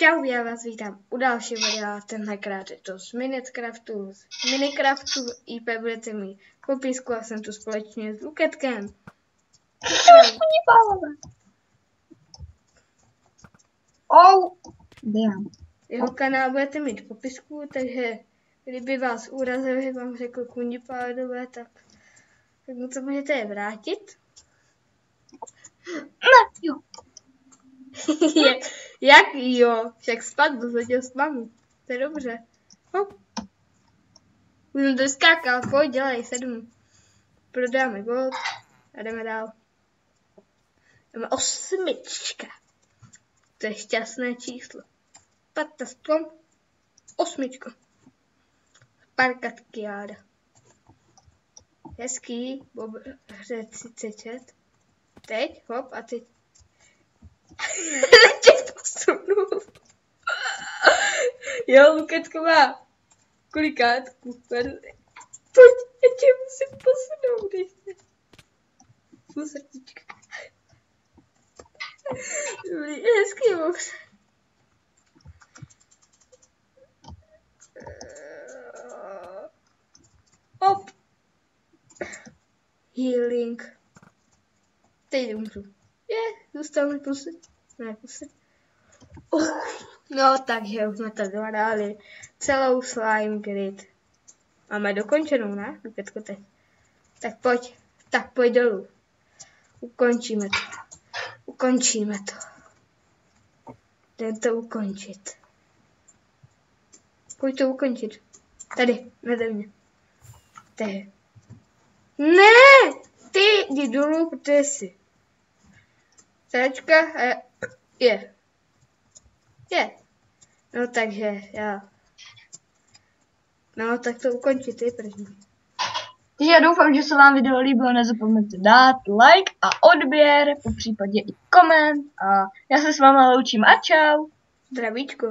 Čau, já vás vítám u dalšího videa, tentokrát je to z Minecraftu. Z Minecraftu IP budete mít popisku a jsem tu společně s Luketkem. Jeho kanál budete mít v popisku, takže kdyby vás urazil, že vám řekl kunipádové, tak mu to můžete je vrátit. Jo. Jak jo? Však spadl, zaděl s mamu. To je dobře. Hop. Už jsem to skákal, pojď, dělej 7. Prodáme gold a jdeme dál. Jdeme 8. To je šťastné číslo. Pata strom. 8. Parkatky jáda. Hezký, hře 36. Teď, hop, a teď. Tě posunul. Jo, Luketko má kulikátku. Pojď, já tě musím posunout ještě. Půl srdíčka. Dobrý, hezký moc. Hop. Healing. Teď umřu. Zůstal mi pusy. Ne, pusy. No, takže už jsme to zvládali celou slime grid. Máme dokončenou, ne? Luketko teď. Tak pojď dolů. Ukončíme to. Jdem to ukončit. Pojď to ukončit. Tady, nade mě. Tady. Ne! Ty jdi dolů, protože jsi. Sračka je. No takže já. No tak to ukončit ty první. Takže já doufám, že se vám video líbilo, nezapomeňte dát like a odběr, popřípadě i koment a já se s váma loučím a čau. Zdravíčko.